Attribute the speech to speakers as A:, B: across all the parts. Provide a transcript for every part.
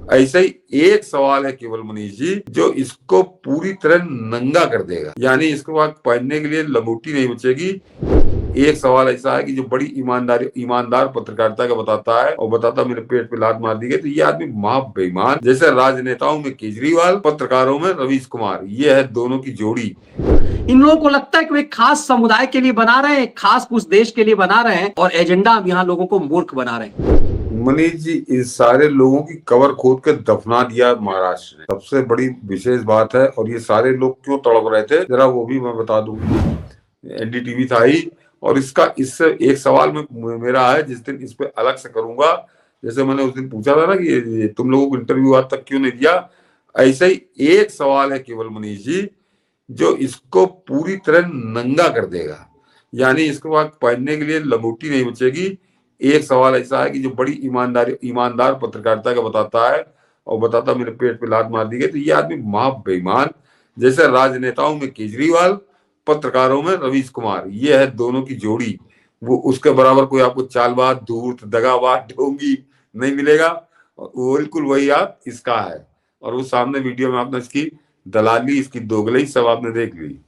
A: ऐसा ही एक सवाल है केवल मनीष जी, जो इसको पूरी तरह नंगा कर देगा, यानी इसके बाद पहनने के लिए लंगोटी नहीं बचेगी। एक सवाल ऐसा है कि जो बड़ी ईमानदार पत्रकारिता का बताता है और बताता मेरे पेट पे लात मार दी गई, तो ये आदमी महा बेईमान। जैसे राजनेताओं में केजरीवाल, पत्रकारों में रवीश कुमार, ये है दोनों की जोड़ी।
B: इन लोगों को लगता है कि वे खास समुदाय के लिए बना रहे हैं, खास कुछ देश के लिए बना रहे हैं, और एजेंडा अब यहाँ लोगों को मूर्ख बना रहे हैं।
A: मनीष जी, इस सारे लोगों की कबर खोद कर दफना दिया महाराष्ट्र ने, सबसे बड़ी विशेष बात है। और ये सारे लोग क्यों तड़प रहे थे, जरा वो भी मैं बता दूं। एनडीटीवी था ही, और इससे एक सवाल में मेरा है, जिस दिन इस पे अलग से करूंगा। जैसे मैंने उस दिन पूछा था ना कि ये तुम लोगों को इंटरव्यू आज तक क्यों नहीं दिया, ऐसा ही एक सवाल है केवल मनीष जी, जो इसको पूरी तरह नंगा कर देगा, यानी इसके बाद पहनने के लिए लंगोटी नहीं बचेगी। एक सवाल ऐसा है कि जो बड़ी ईमानदार पत्रकारिता का बताता है और बताता मेरे पेट पे लात मार दी गई, तो ये आदमी महा बेईमान। जैसे राजनेताओं में केजरीवाल, पत्रकारों में रवीश कुमार, ये है दोनों की जोड़ी। वो उसके बराबर कोई आपको चालबाज, धूर्त, दगाबाज, ढोंगी नहीं मिलेगा। वो बिल्कुल वही आप इसका है। और वो सामने वीडियो में आपने इसकी दलाली, इसकी दोगलई सब आपने देख ली।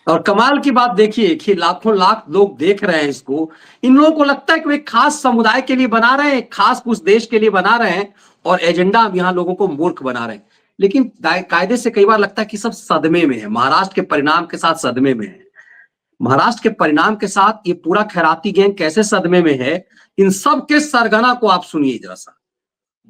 B: और कमाल की बात देखिए कि लाखों लाख लोग देख रहे हैं इसको। इन लोगों को लगता है कि वे खास समुदाय के लिए बना रहे हैं, खास कुछ देश के लिए बना रहे हैं, और एजेंडा अब यहाँ लोगों को मूर्ख बना रहे हैं। लेकिन कायदे से कई बार लगता है कि सब सदमे में है, महाराष्ट्र के परिणाम के साथ सदमे में है। महाराष्ट्र के परिणाम के साथ ये पूरा खैराती गैंग कैसे सदमे में है, इन सब के सरगना को आप सुनिए जरा सा।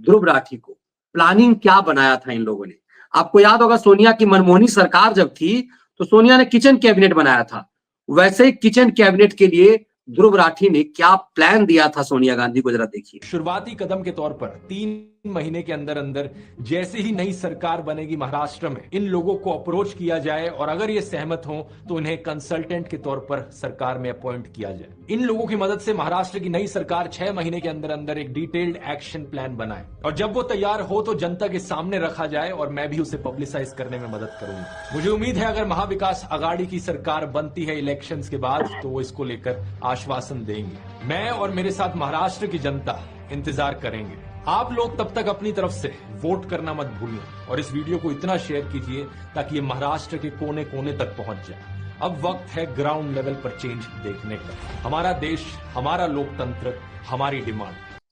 B: ध्रुव राठी को प्लानिंग क्या बनाया था इन लोगों ने। आपको याद होगा सोनिया की मनमोहनी सरकार जब थी तो सोनिया ने किचन कैबिनेट बनाया था। वैसे ही किचन कैबिनेट के लिए ध्रुव राठी ने क्या प्लान दिया था सोनिया गांधी को, जरा देखिए।
C: शुरुआती कदम के तौर पर 3 महीने के अंदर अंदर जैसे ही नई सरकार बनेगी महाराष्ट्र में, इन लोगों को अप्रोच किया जाए और अगर ये सहमत हो तो इन्हें कंसल्टेंट के तौर पर सरकार में अपॉइंट किया जाए। इन लोगों की मदद से महाराष्ट्र की नई सरकार 6 महीने के अंदर अंदर एक डिटेल्ड एक्शन प्लान बनाए और जब वो तैयार हो तो जनता के सामने रखा जाए और मैं भी उसे पब्लिसाइज करने में मदद करूंगा। मुझे उम्मीद है अगर महाविकास आघाड़ी की सरकार बनती है इलेक्शंस के बाद तो वो इसको लेकर आश्वासन देंगे। मैं और मेरे साथ महाराष्ट्र की जनता इंतजार करेंगे। आप लोग तब तक अपनी तरफ से वोट करना मत भूलिए और इस वीडियो को इतना शेयर कीजिए ताकि ये महाराष्ट्र के कोने कोने तक पहुंच जाए। अब वक्त है ग्राउंड लेवल पर चेंज देखने का। हमारा देश, हमारा लोकतंत्र, हमारी डिमांड।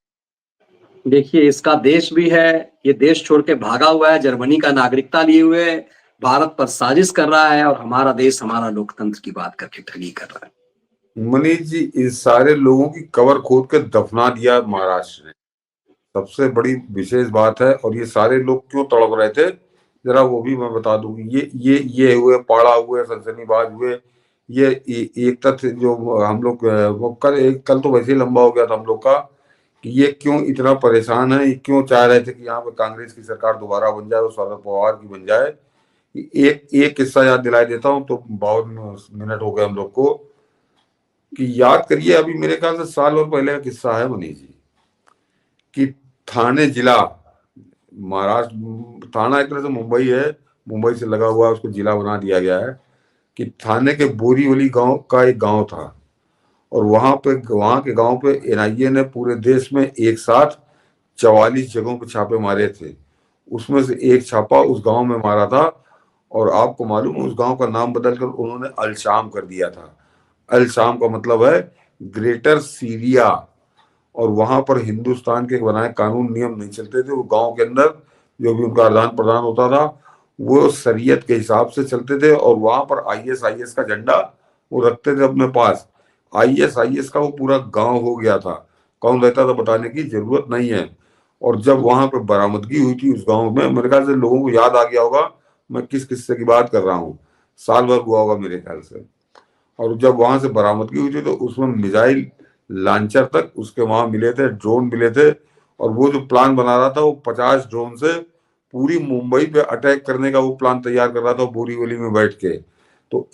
B: देखिए इसका देश भी है, ये देश छोड़ के भागा हुआ है, जर्मनी का नागरिकता लिए हुए भारत पर साजिश कर रहा है, और हमारा देश, हमारा लोकतंत्र की बात करके ठगी कर रहा है।
A: मनीष जी, इस सारे लोगों की कबर खोद कर दफना दिया महाराष्ट्र ने, सबसे बड़ी विशेष बात है। और ये सारे लोग क्यों तड़प रहे थे, जरा वो भी मैं बता दूं। ये हुए पाड़ा हुए, सनसनीबाज हुए। ये एक तथ्य जो हम लोग वो कल तो वैसे ही लंबा हो गया था हम लोग का, कि ये क्यों इतना परेशान है, ये क्यों चाह रहे थे कि यहाँ पे कांग्रेस की सरकार दोबारा बन जाए और शरद पवार की बन जाए। एक किस्सा याद दिलाई देता हूँ, तो बहुत मिनट हो गए हम लोग को, कि याद करिए। अभी मेरे ख्याल से साल और पहले का किस्सा है मनीष जी, कि थाने जिला, महाराष्ट्र थाना एक तरह से मुंबई है, मुंबई से लगा हुआ है, उसको जिला बना दिया गया है। कि थाने के बोरीवली गांव का एक गांव था, और वहां के गांव पे एनआईए ने पूरे देश में एक साथ 44 जगहों पे छापे मारे थे। उसमें से एक छापा उस गांव में मारा था, और आपको मालूम है उस गांव का नाम बदलकर उन्होंने अलशाम कर दिया था। अलशाम का मतलब है ग्रेटर सीरिया। और वहां पर हिंदुस्तान के बनाए कानून नियम नहीं चलते थे। वो गांव के अंदर जो भी उनका आदान प्रदान होता था वो शरीयत के हिसाब से चलते थे, और वहां पर आईएसआईएस का झंडा वो रखते थे अपने पास। आईएसआईएस का वो पूरा गांव हो गया था। कौन रहता था बताने की जरूरत नहीं है। और जब वहां पर बरामदगी हुई थी उस गांव में, मेरे ख्याल से लोगों को याद आ गया होगा मैं किस किस्से की बात कर रहा हूँ, साल भर हुआ होगा मेरे ख्याल से। और जब वहां से बरामदगी हुई थी तो उसमें मिसाइल लॉन्चर तक उसके वहां मिले थे, ड्रोन मिले थे। और वो जो प्लान बना रहा था वो 50 ड्रोन से पूरी मुंबई पे अटैक करने का वो प्लान तैयार कर रहा था बोरीवली में बैठ के। तो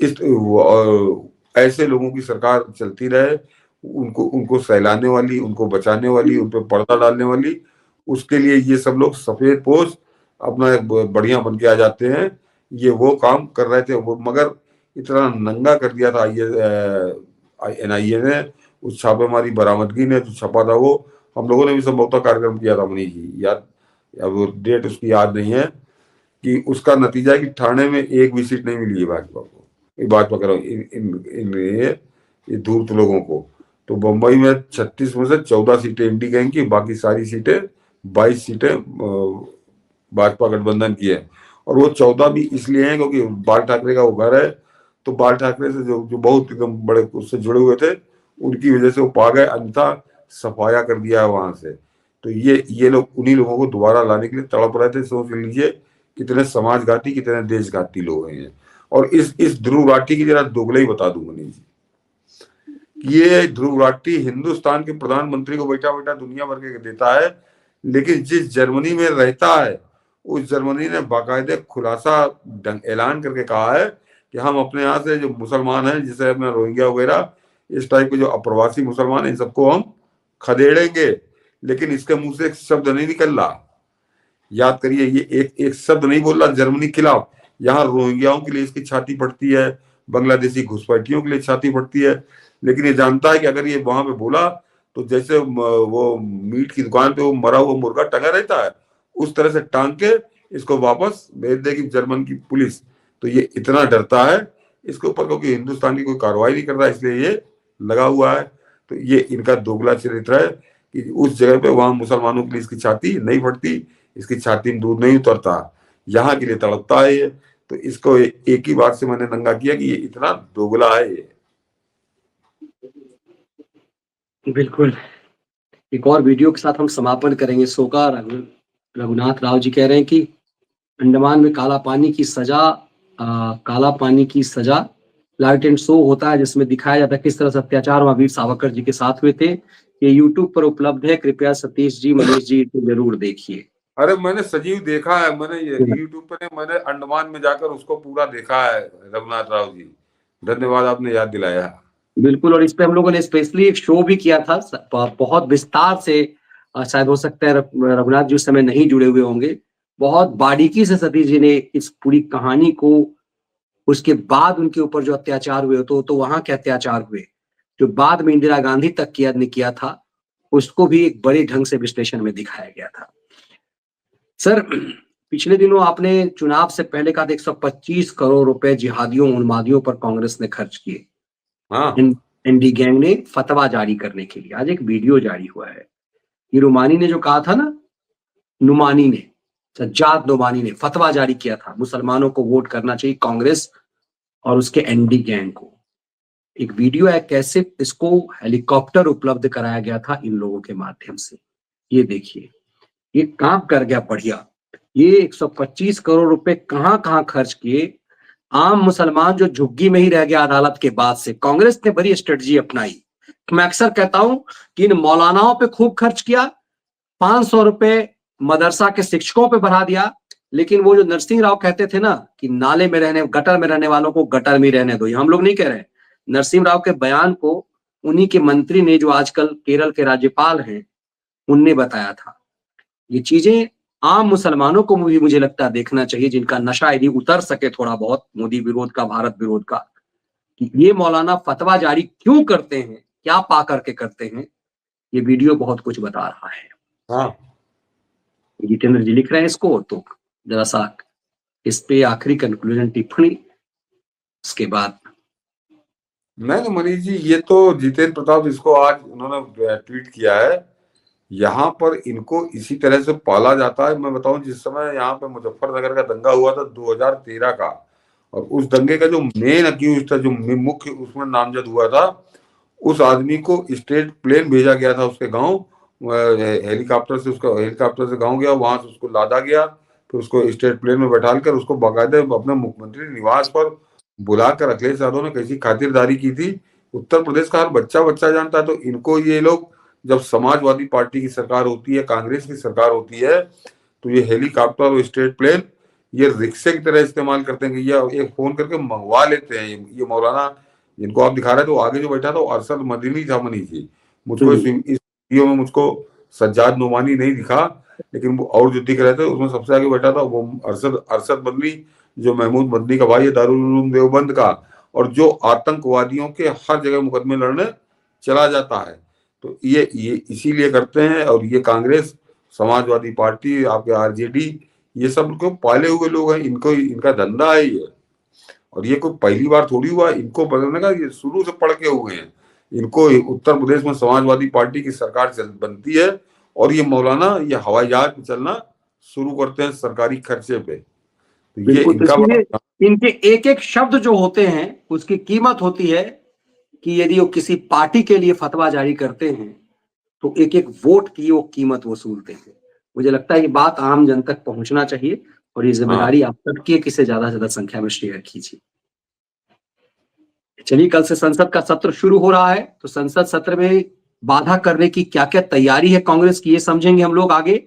A: ऐसे लोगों की सरकार चलती रहे, उनको उनको सहलाने वाली, उनको बचाने वाली, उन पर पर्दा डालने वाली, उसके लिए ये सब लोग सफेद पोश अपना बढ़िया बन के आ जाते हैं। ये वो काम कर रहे थे वो, मगर इतना नंगा कर दिया था एनआईए ने, उस छापेमारी बरामदगी ने जो छपा था वो। हम लोगों ने भी संभवतः कार्यक्रम किया था मनीष जी, याद अब वो डेट उसकी याद नहीं है, कि उसका नतीजा है कि ठाणे में एक भी सीट नहीं मिली है भाजपा को, भाजपा कर रहा हूँ, ये धूर्त लोगों को। तो बम्बई में 36 में से 14 सीटें इंडी गैंग की, बाकी सारी सीटें 22 सीटें भाजपा गठबंधन की है। और वो 14 भी इसलिए हैं क्योंकि बाल ठाकरे का वो घर है, तो बाल ठाकरे से जो बहुत एकदम बड़े उससे जुड़े हुए थे, उनकी वजह से वो पा गए, अन्यथा सफाया कर दिया है वहां से। तो ये लोग उन्हीं लोगों को दोबारा लाने के लिए तड़प रहे थे। सोच लीजिए कितने समाजघाती, कितने देशघाती लोग हैं। और इस ध्रुव राठी की जरा दोगले ही बता दूं मनीष जी, ये ध्रुव राठी हिंदुस्तान के प्रधानमंत्री को बैठा बैठा दुनिया भर के देता है, लेकिन जिस जर्मनी में रहता है उस जर्मनी ने बाकायदे खुलासा ऐलान करके कहा है कि हम अपने यहाँ से जो मुसलमान हैं, जैसे अपने रोहिंग्या वगैरह इस टाइप के जो अप्रवासी मुसलमान हैं, इन सबको हम खदेड़ेंगे। लेकिन इसके मुंह से एक शब्द नहीं निकल रहा, याद करिए, ये एक शब्द नहीं बोल रहा जर्मनी के खिलाफ। यहाँ रोहिंग्याओं के लिए इसकी छाती पड़ती है, बांग्लादेशी घुसपैठियों के लिए छाती पड़ती है, लेकिन ये जानता है कि अगर ये वहां पे बोला तो जैसे वो मीट की दुकान पे वो मरा हुआ मुर्गा टंगा रहता है, उस तरह से टांग के इसको वापस भेज देगी जर्मन की पुलिस। तो ये इतना डरता है इसके ऊपर, क्योंकि हिंदुस्तान की कोई कार्रवाई नहीं कर रहा, इसलिए ये लगा हुआ है। तो ये इनका दोगला चरित्र है कि उस जगह पे वहां मुसलमानों के लिए इसकी छाती नहीं फटती, इसकी छाती में दूध नहीं उतरता, यहाँ के लिए तड़पता है ये। तो इसको एक ही बात से मैंने नंगा किया कि ये इतना दोगला है ये।
B: बिल्कुल। एक और वीडियो के साथ हम समापन करेंगे शो का। रघुनाथ राव जी कह रहे हैं कि अंडमान में काला पानी की सजा लाइट एंड शो होता है, जिसमें दिखाया जाता है किस तरह से अत्याचार महावीर सावरकर जी के साथ हुए थे। ये यूट्यूब पर उपलब्ध है, कृपया सतीश जी, मनीष जी जरूर देखिए।
A: अरे मैंने सजीव देखा है, मैंने यूट्यूब पर, मैंने अंडमान में जाकर उसको पूरा देखा है रघुनाथ राव जी, धन्यवाद आपने याद दिलाया।
B: बिल्कुल। और इस पे हम लोगों ने स्पेशली एक शो भी किया था, बहुत विस्तार से। शायद हो सकता है रघुनाथ जी उस समय नहीं जुड़े हुए होंगे। बहुत बारीकी से सतीश जी ने इस पूरी कहानी को, उसके बाद उनके ऊपर जो अत्याचार हुए तो वहां के अत्याचार हुए जो बाद में इंदिरा गांधी तक किया था, उसको भी एक बड़े ढंग से विश्लेषण में दिखाया गया था। सर, पिछले दिनों आपने चुनाव से पहले कहा 125 करोड़ रुपए जिहादियों उन्मादियों पर कांग्रेस ने खर्च किए।
A: हाँ,
B: एनडी गैंग ने फतवा जारी करने के लिए। आज एक वीडियो जारी हुआ है। ये रुमानी ने जो कहा था ना, सज्जाद नुमानी ने फतवा जारी किया था, मुसलमानों को वोट करना चाहिए कांग्रेस और उसके एनडी गैंग को। एक वीडियो है, कैसे इसको हेलीकॉप्टर उपलब्ध कराया गया था इन लोगों के माध्यम से। ये देखिए, ये काम कर गया बढ़िया। ये 125 करोड़ रुपए कहां खर्च किए। आम मुसलमान जो झुग्गी में ही रह गया अदालत के बाद से, कांग्रेस ने बड़ी स्ट्रेटजी अपनाई। मैं अक्सर कहता हूं कि इन मौलानाओं पे खूब खर्च किया, 500 रुपए मदरसा के शिक्षकों पे बढ़ा दिया, लेकिन वो जो नरसिंह राव कहते थे ना कि नाले में रहने, गटर में रहने वालों को गटर में रहने दो, ये हम लोग नहीं कह रहे हैं। नरसिंह राव के बयान को उन्हीं के मंत्री ने, जो आजकल केरल के राज्यपाल हैं, उनने बताया था। ये चीजें आम मुसलमानों को भी मुझे लगता है देखना चाहिए, जिनका नशा यदि उतर सके थोड़ा बहुत मोदी विरोध का, भारत विरोध का, कि ये मौलाना फतवा जारी क्यों करते हैं, क्या पा करके करते हैं। ये वीडियो बहुत कुछ बता रहा है।
A: हाँ,
B: जितेंद्र जी लिख रहे हैं इसको, तो जरा सा इस पे आखिरी कंक्लूजन टिप्पणी, उसके बाद।
A: नहीं मनीष जी, ये तो जितेंद्र प्रताप, इसको आज उन्होंने ट्वीट किया है। यहाँ पर इनको इसी तरह से पाला जाता है। मैं बताऊं, जिस समय यहाँ पे मुजफ्फरनगर का दंगा हुआ था 2013 का, और उस दंगे का जो मेन अक्यूज था, जो मुख्य उसमें नामजद हुआ था, उस आदमी को स्टेट प्लेन भेजा गया था उसके गांव, हेलीकॉप्टर से गांव गया, वहां से उसको लादा गया, फिर उसको स्टेट प्लेन में बैठाल कर उसको बाकायदे अपने मुख्यमंत्री निवास पर बुलाकर अखिलेश यादव ने कैसी खातिरदारी की थी। उत्तर प्रदेश का हर बच्चा जानता है। तो इनको ये लोग, जब समाजवादी पार्टी की सरकार होती है, कांग्रेस की सरकार होती है, तो ये हेलीकॉप्टर और स्टेट प्लेन ये रिक्शे की तरह इस्तेमाल करते हैं कि ये एक फोन करके मंगवा लेते हैं। ये मौलाना जिनको आप दिखा रहे थे, तो आगे जो बैठा था वो अरशद मदनी था मनीष जी। मुझको इस वीडियो में मुझको सज्जाद नोमानी नहीं दिखा, लेकिन वो और जो दिख रहे थे उसमें सबसे आगे बैठा था वो अरशद मदनी, जो महमूद मदनी का भाई है दारुल उलूम देवबंद का, और जो आतंकवादियों के हर जगह मुकदमे लड़ने चला जाता है। तो ये इसीलिए करते हैं। और ये कांग्रेस समाजवादी पार्टी, आपके आरजेडी, ये सब को पाले हुए लोग हैं, इनको इनका धंधा है ये। और ये कोई पहली बार थोड़ी हुआ, इनको बदलने का ये शुरू से पढ़ के हुए हैं। इनको उत्तर प्रदेश में समाजवादी पार्टी की सरकार बनती है और ये मौलाना ये हवाई जहाज पे चलना शुरू करते हैं सरकारी खर्चे पे। तो ये इनका
B: इनके एक एक शब्द जो होते हैं उसकी कीमत होती है कि यदि वो किसी पार्टी के लिए फतवा जारी करते हैं तो एक एक वोट की वो कीमत वसूलते हैं। मुझे लगता है ये बात आम जन तक पहुंचना चाहिए और ये जिम्मेदारी आप सबकी है कि इसे ज्यादा से ज्यादा संख्या में शेयर कीजिए। चलिए, कल से संसद का सत्र शुरू हो रहा है, तो संसद सत्र में बाधा करने की क्या क्या तैयारी है कांग्रेस की, ये समझेंगे हम लोग आगे,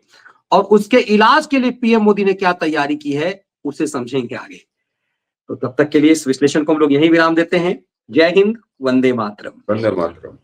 B: और उसके इलाज के लिए पीएम मोदी ने क्या तैयारी की है उसे समझेंगे आगे। तो तब तक के लिए इस विश्लेषण को हम लोग यहीं विराम देते हैं। जय हिंद, वंदे मातरम।
A: वंदे मातरम।